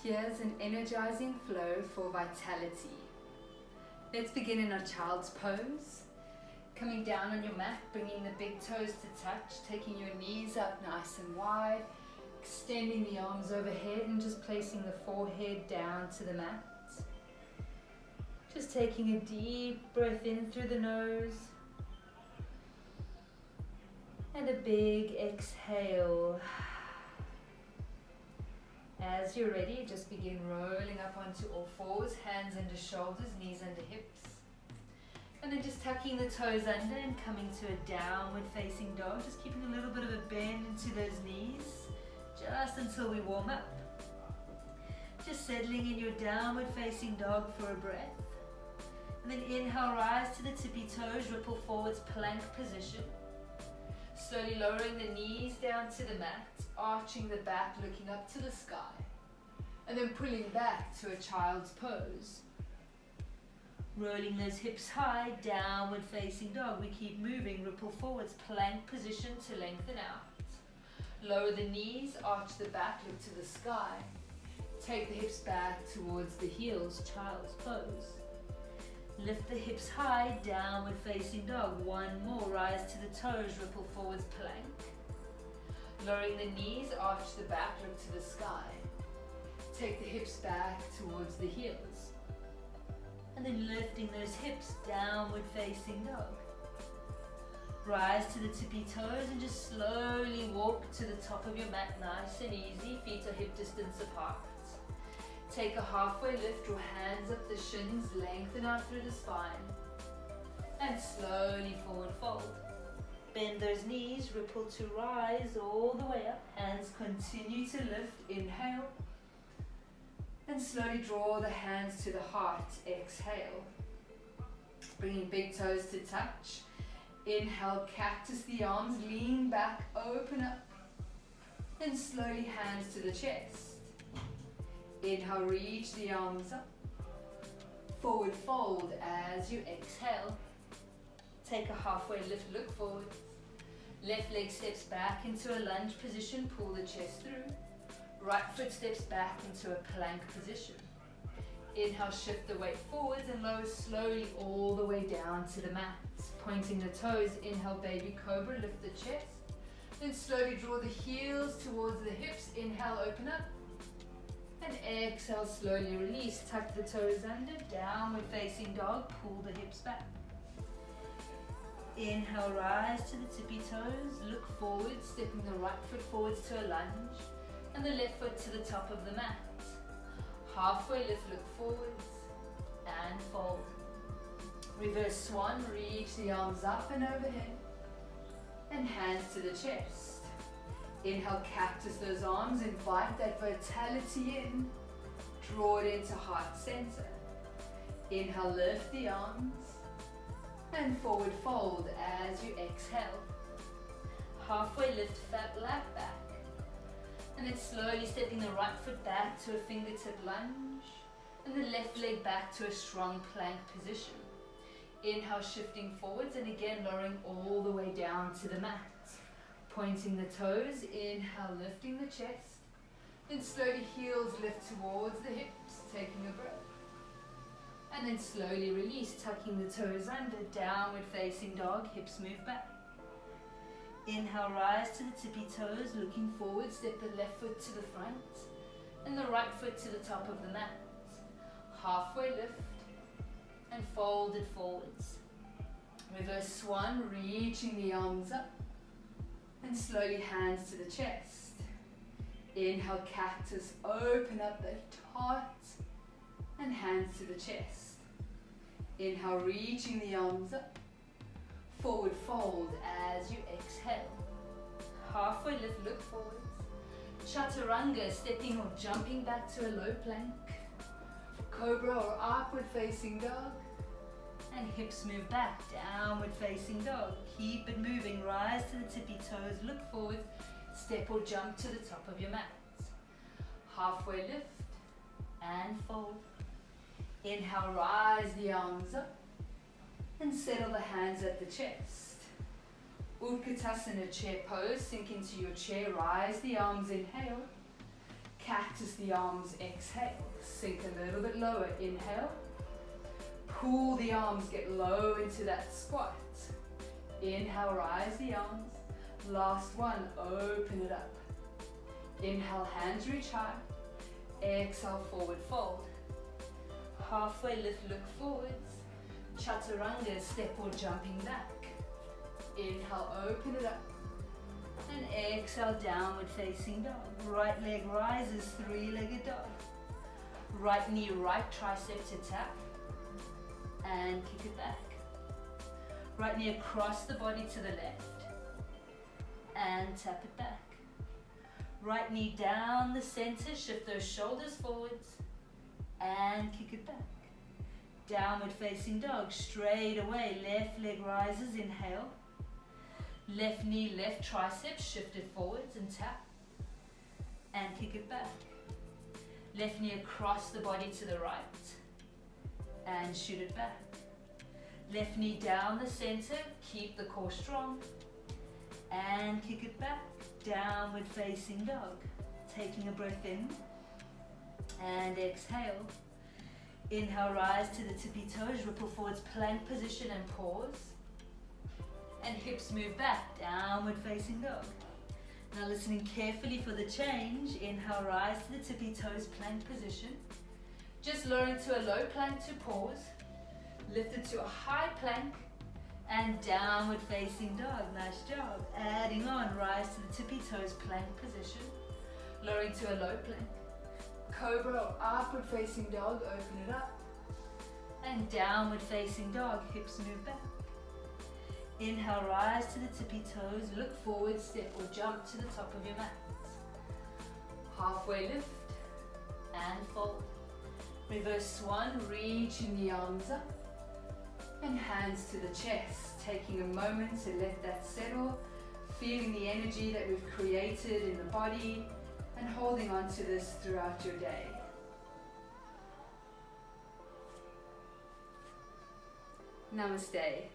Here's an energizing flow for vitality. Let's begin in our child's pose. Coming down on your mat, bringing the big toes to touch, taking your knees up nice and wide, extending the arms overhead and just placing the forehead down to the mat. Just taking a deep breath in through the nose and a big exhale. As you're ready, just begin rolling up onto all fours, hands under shoulders, knees under hips. And then just tucking the toes under and coming to a downward facing dog, just keeping a little bit of a bend into those knees, just until we warm up. Just settling in your downward facing dog for a breath. And then inhale, rise to the tippy toes, ripple forwards, plank position. Slowly lowering the knees down to the mat, arching the back, looking up to the sky. And then pulling back to a child's pose. Rolling those hips high, downward facing dog. We keep moving, ripple forwards, plank position to lengthen out. Lower the knees, arch the back, look to the sky. Take the hips back towards the heels, child's pose. Lift the hips high, downward facing dog. One more, rise to the toes, ripple forwards, plank. Lowering the knees, arch the back, look to the sky. Take the hips back towards the heels. And then lifting those hips, downward facing dog. Rise to the tippy toes and just slowly walk to the top of your mat, nice and easy. Feet are hip distance apart. Take a halfway lift, draw hands up the shins, lengthen out through the spine. And slowly forward fold. Bend those knees, ripple to rise all the way up. Hands continue to lift, inhale. And slowly draw the hands to the heart, exhale. Bringing big toes to touch. Inhale, cactus the arms, lean back, open up. And slowly hands to the chest. Inhale, reach the arms up. Forward fold as you exhale. Take a halfway lift, look forward. Left leg steps back into a lunge position, pull the chest through. Right foot steps back into a plank position. Inhale, shift the weight forwards and lower slowly all the way down to the mat. Pointing the toes, inhale, baby cobra, lift the chest. Then slowly draw the heels towards the hips. Inhale, open up. And exhale, slowly release. Tuck the toes under, downward facing dog, pull the hips back. Inhale, rise to the tippy toes, look forward, stepping the right foot forwards to a lunge, and the left foot to the top of the mat. Halfway lift, look forwards, and fold. Reverse swan, reach the arms up and overhead, and hands to the chest. Inhale, cactus those arms, invite that vitality in, draw it into heart center. Inhale, lift the arms, and forward fold as you exhale. Halfway lift, fat lap back, and then slowly stepping the right foot back to a fingertip lunge, and the left leg back to a strong plank position. Inhale, shifting forwards, and again lowering all the way down to the mat. Pointing the toes, inhale, lifting the chest, then slowly heels lift towards the hips, taking a breath. And then slowly release, tucking the toes under, downward facing dog, hips move back. Inhale, rise to the tippy toes, looking forward, step the left foot to the front, and the right foot to the top of the mat. Halfway lift, and fold it forwards. Reverse swan, reaching the arms up. And slowly hands to the chest. Inhale, cactus, open up the heart and hands to the chest. Inhale, reaching the arms up. Forward fold as you exhale. Halfway lift, look forwards. Chaturanga, stepping or jumping back to a low plank. Cobra or upward facing dog. And hips move back, downward facing dog. Keep it moving, rise to the tippy toes, look forward, step or jump to the top of your mat. Halfway lift and fold. Inhale, rise the arms up and settle the hands at the chest. Utkatasana chair pose, sink into your chair, rise the arms, inhale. Cactus the arms, exhale. Sink a little bit lower, inhale. Pull the arms, get low into that squat. Inhale, rise the arms. Last one, open it up. Inhale, hands reach high. Exhale, forward fold. Halfway lift, look forwards. Chaturanga, step or jumping back. Inhale, open it up. And exhale, downward facing dog. Right leg rises, three-legged dog. Right knee, right tricep to tap. And kick it back. Right knee across the body to the left. And tap it back. Right knee down the center, shift those shoulders forwards. And kick it back. Downward facing dog, straight away. Left leg rises, inhale. Left knee, left tricep, shift it forwards and tap. And kick it back. Left knee across the body to the right. And shoot it back. Left knee down the center, keep the core strong. And kick it back. Downward facing dog. Taking a breath in. And exhale. Inhale, rise to the tippy toes, ripple forwards, plank position and pause. And hips move back, downward facing dog. Now listening carefully for the change. Inhale, rise to the tippy toes, plank position. Just lowering to a low plank to pause. Lift it to a high plank and downward facing dog. Nice job. Adding on, rise to the tippy toes, plank position. Lowering to a low plank. Cobra or upward facing dog, open it up. And downward facing dog, hips move back. Inhale, rise to the tippy toes, look forward, step or jump to the top of your mat. Halfway lift and fold. Reverse swan, reaching the arms up. And hands to the chest, taking a moment to let that settle, feeling the energy that we've created in the body, and holding on to this throughout your day. Namaste.